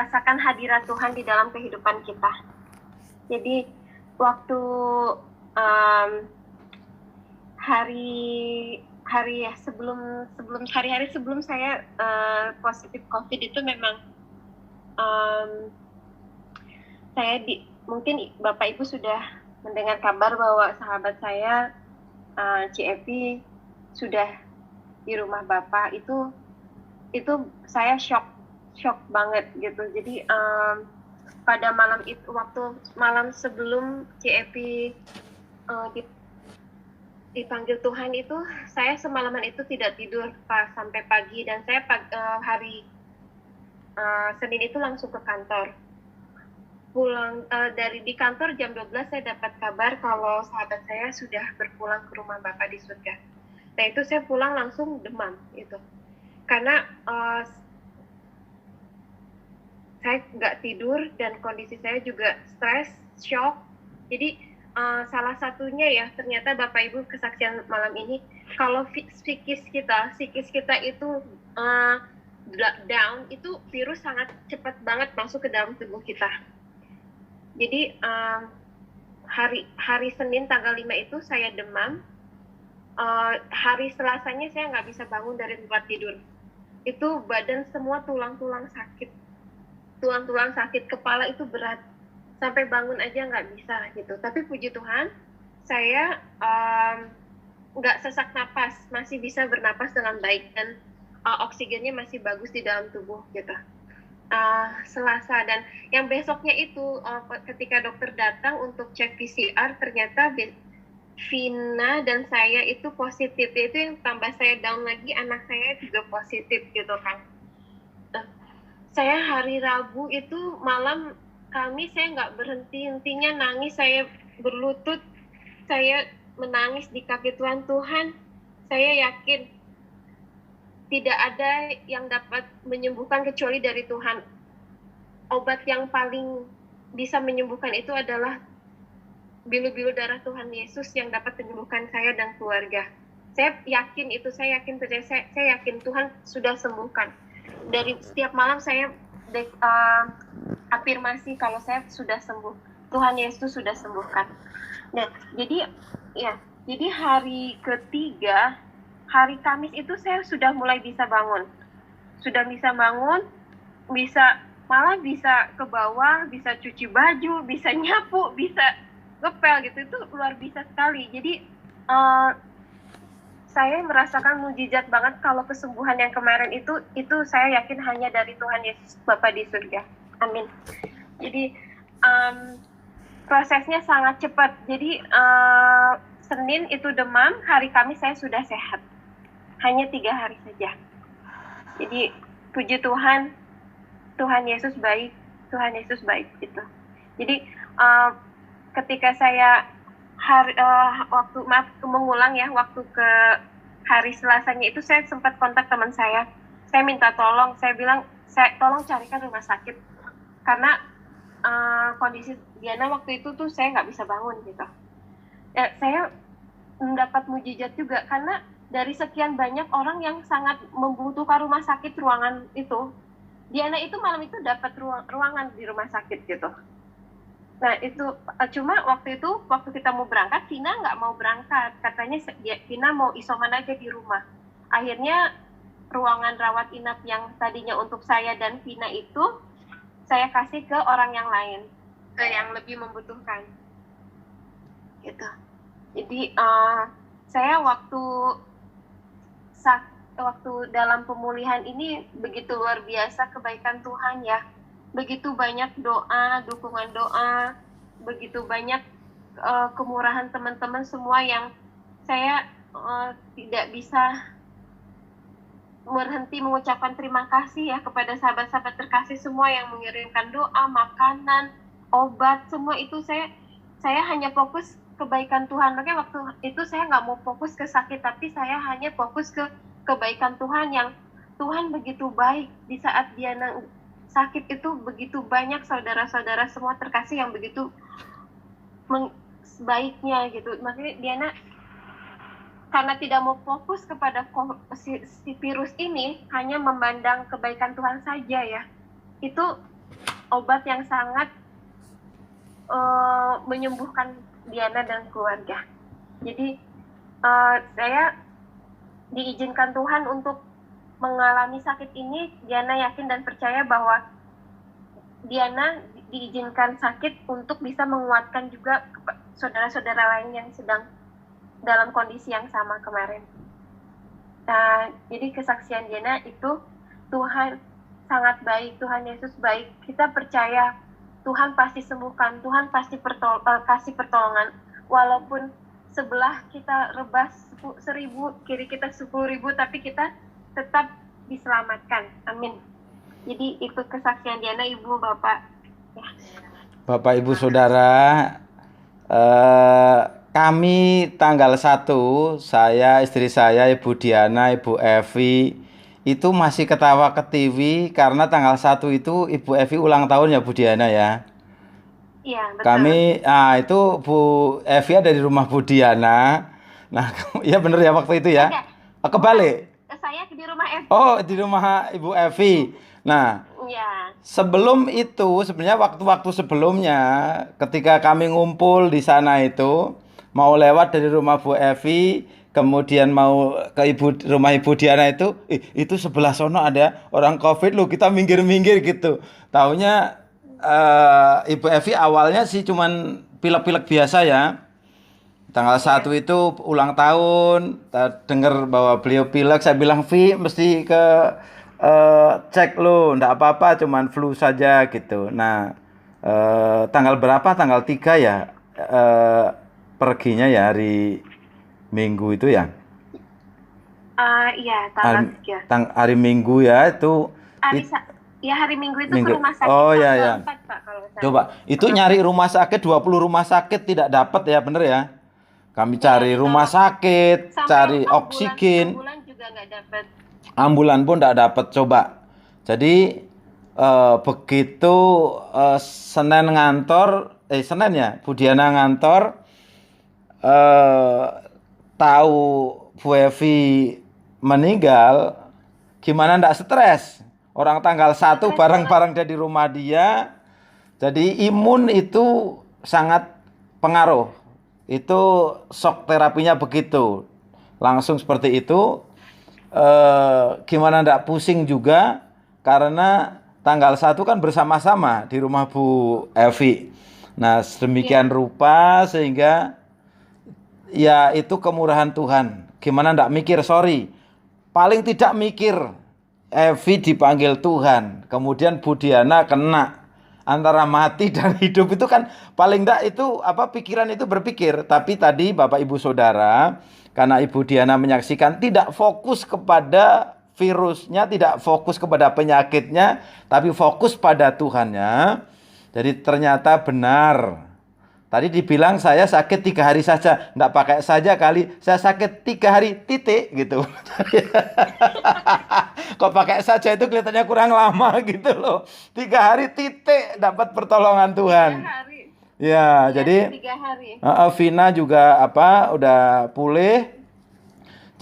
merasakan hadirat Tuhan di dalam kehidupan kita. Jadi waktu hari-hari sebelum saya positif COVID itu memang mungkin Bapak Ibu sudah mendengar kabar bahwa sahabat saya CFP sudah di rumah Bapak. Itu saya shock banget gitu. Jadi pada malam itu, waktu malam sebelum CFP dipanggil Tuhan itu, saya semalaman itu tidak tidur sampai pagi, dan saya hari Senin itu langsung ke kantor. Pulang dari di kantor jam 12 saya dapat kabar kalau sahabat saya sudah berpulang ke rumah Bapak di surga. Nah itu saya pulang langsung demam itu, karena saya nggak tidur dan kondisi saya juga stres, shock. Jadi salah satunya ya, ternyata Bapak Ibu kesaksian malam ini, kalau psikis kita itu down, itu virus sangat cepat banget masuk ke dalam tubuh kita. Jadi hari Senin tanggal 5 itu saya demam. Hari Selasanya saya nggak bisa bangun dari tempat tidur. Itu badan semua tulang-tulang sakit, kepala itu berat, sampai bangun aja nggak bisa gitu. Tapi puji Tuhan, saya nggak sesak napas, masih bisa bernapas dengan baik, dan oksigennya masih bagus di dalam tubuh gitu. Selasa, dan yang besoknya itu ketika dokter datang untuk cek PCR, ternyata Vina dan saya itu positif. Itu yang tambah saya down lagi, anak saya juga positif gitu kan. Saya hari Rabu itu malam, saya nggak berhenti-hentinya nangis, saya berlutut, saya menangis di kaki Tuhan. Saya yakin tidak ada yang dapat menyembuhkan kecuali dari Tuhan. Obat yang paling bisa menyembuhkan itu adalah bilu-bilu darah Tuhan Yesus yang dapat menyembuhkan saya dan keluarga. Saya yakin itu, saya yakin Tuhan sudah sembuhkan. Dari setiap malam saya afirmasi kalau saya sudah sembuh. Tuhan Yesus sudah sembuhkan. Nah, jadi hari ketiga, hari Kamis itu saya sudah mulai bisa bangun. Malah bisa ke bawah, bisa cuci baju, bisa nyapu, bisa ngepel gitu. Itu luar biasa sekali. Jadi saya merasakan mujizat banget kalau kesembuhan yang kemarin itu saya yakin hanya dari Tuhan Yesus Bapa di surga. Amin. Jadi prosesnya sangat cepat. Jadi Senin itu demam, hari Kamis saya sudah sehat. Hanya 3 hari saja. Jadi puji Tuhan, Tuhan Yesus baik gitu. Jadi ketika saya waktu ke hari Selasanya itu, saya sempat kontak teman saya minta tolong, saya bilang, tolong carikan rumah sakit, karena kondisi Diana waktu itu tuh saya nggak bisa bangun gitu. Saya mendapat mujizat juga, karena dari sekian banyak orang yang sangat membutuhkan rumah sakit ruangan itu, Diana itu malam itu dapat ruangan di rumah sakit gitu. Nah itu cuma waktu kita mau berangkat, Vina nggak mau berangkat, katanya Vina mau isoman aja di rumah. Akhirnya ruangan rawat inap yang tadinya untuk saya dan Vina itu saya kasih ke orang yang lain, ke yang lebih membutuhkan gitu. Jadi saya waktu dalam pemulihan ini begitu luar biasa kebaikan Tuhan ya. Begitu banyak doa, dukungan doa, begitu banyak kemurahan teman-teman semua yang saya tidak bisa berhenti mengucapkan terima kasih ya kepada sahabat-sahabat terkasih semua yang mengirimkan doa, makanan, obat, semua itu saya hanya fokus kebaikan Tuhan. Makanya waktu itu saya nggak mau fokus ke sakit, tapi saya hanya fokus ke kebaikan Tuhan, yang Tuhan begitu baik. Di saat Diana sakit itu begitu banyak saudara-saudara semua terkasih yang begitu baiknya gitu. Makanya Diana, karena tidak mau fokus kepada si virus ini, hanya memandang kebaikan Tuhan saja ya. Itu obat yang sangat menyembuhkan Diana dan keluarga. Jadi saya diizinkan Tuhan untuk mengalami sakit ini. Diana yakin dan percaya bahwa Diana diizinkan sakit untuk bisa menguatkan juga saudara-saudara lain yang sedang dalam kondisi yang sama kemarin. Jadi kesaksian Diana itu Tuhan sangat baik, Tuhan Yesus baik. Kita percaya Tuhan pasti sembuhkan, Tuhan pasti kasih pertolongan. Walaupun sebelah kita rebas 1.000, kiri kita 10.000, tapi kita tetap diselamatkan. Amin. Jadi itu kesaksian Diana, Ibu, Bapak. Ya. Bapak, Ibu, Saudara, kami tanggal 1, saya, istri saya, Ibu Diana, Ibu Evi, itu masih ketawa ke TV karena tanggal 1 itu Ibu Evi ulang tahun ya Bu Diana ya. Iya, betul. Kami, itu Bu Evi ada di rumah Bu Diana. Nah, ya bener ya waktu itu ya. Kebalik. Saya di rumah Evi. Oh, di rumah Ibu Evi. Nah, ya. Sebelum itu, sebenarnya waktu-waktu sebelumnya, ketika kami ngumpul di sana itu, mau lewat dari rumah Bu Evi, kemudian mau ke rumah Ibu Diana itu sebelah sono ada orang COVID loh, kita minggir-minggir gitu. Taunya Ibu Evi awalnya sih cuman pilek-pilek biasa ya. Tanggal 1 itu ulang tahun, dengar bahwa beliau pilek, saya bilang, Vi, mesti ke cek lo, ndak apa-apa, cuman flu saja gitu. Nah, tanggal berapa? Tanggal 3 ya, perginya ya, hari Minggu itu ya? Iya, tanggal 3. Hari Minggu ya, itu. Hari Minggu itu ke rumah sakit. Oh ya. 4, Pak, kalau saya. Coba, itu nyari rumah sakit, 20 rumah sakit tidak dapat ya, bener ya? Kami cari rumah sakit, cari oksigen. Ambulan juga nggak dapat. Ambulan pun nggak dapat, coba. Jadi begitu Senin ya, Bu Diana ngantor, tahu Bu Evi meninggal, gimana ndak stres? Orang tanggal 1 bareng-bareng dia di rumah dia. Jadi imun itu sangat pengaruh. Itu shock terapinya begitu. Langsung seperti itu. Gimana ndak pusing juga, karena tanggal 1 kan bersama-sama di rumah Bu Evi. Nah, sedemikian rupa sehingga ya itu kemurahan Tuhan. Gimana ndak mikir, paling tidak mikir Evi dipanggil Tuhan, kemudian Bu Diana kena. Antara mati dan hidup itu kan paling enggak itu pikiran itu berpikir. Tapi tadi Bapak Ibu Saudara, karena Ibu Diana menyaksikan, tidak fokus kepada virusnya, tidak fokus kepada penyakitnya, tapi fokus pada Tuhannya. Jadi ternyata benar. Tadi dibilang saya sakit 3 hari saja. Enggak pakai saja kali, saya sakit 3 hari titik gitu. Kok pakai saja itu kelihatannya kurang lama gitu loh. 3 hari titik dapat pertolongan Tuhan. 3 hari. Ya, jadi 3 hari. Vina juga udah pulih.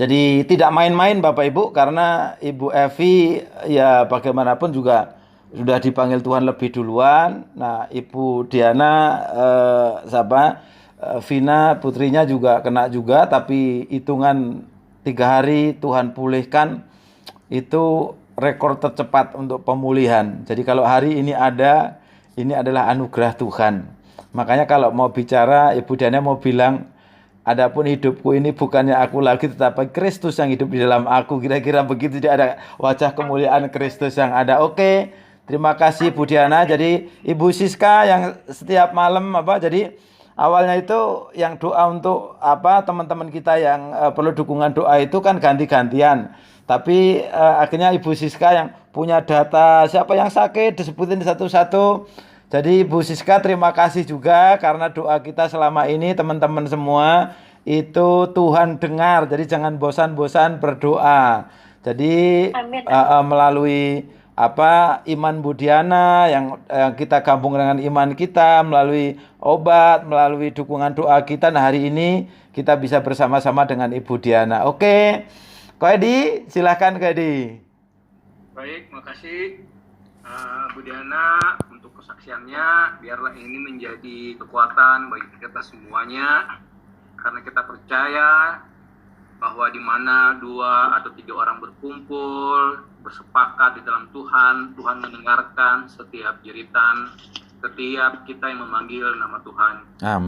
Jadi tidak main-main Bapak Ibu, karena Ibu Evi ya bagaimanapun juga sudah dipanggil Tuhan lebih duluan. Nah, Ibu Diana Vina putrinya juga kena juga, tapi hitungan 3 hari Tuhan pulihkan. Itu rekor tercepat untuk pemulihan. Jadi kalau hari ini ini adalah anugerah Tuhan. Makanya kalau mau bicara, Ibu Diana mau bilang, adapun hidupku ini bukannya aku lagi, tetapi Kristus yang hidup di dalam aku. Kira-kira begitu, tidak ada wajah kemuliaan Kristus yang ada. Oke, terima kasih Bu Diana. Jadi Ibu Siska yang setiap malam jadi awalnya itu yang doa untuk teman-teman kita yang perlu dukungan doa itu kan ganti-gantian. Tapi akhirnya Ibu Siska yang punya data siapa yang sakit disebutin satu-satu. Jadi Ibu Siska terima kasih juga, karena doa kita selama ini teman-teman semua itu Tuhan dengar. Jadi jangan bosan-bosan berdoa. Jadi melalui iman Bu Diana yang kita gabung dengan iman kita, melalui obat, melalui dukungan doa kita. Nah, hari ini kita bisa bersama-sama dengan Ibu Diana. Oke. Ko Edi, silahkan Ko Edi. Baik, makasih Bu Diana untuk kesaksiannya. Biarlah ini menjadi kekuatan bagi kita semuanya, karena kita percaya bahwa di mana 2 atau 3 orang berkumpul, bersepakat di dalam Tuhan, Tuhan mendengarkan setiap jeritan, setiap kita yang memanggil nama Tuhan. Amin.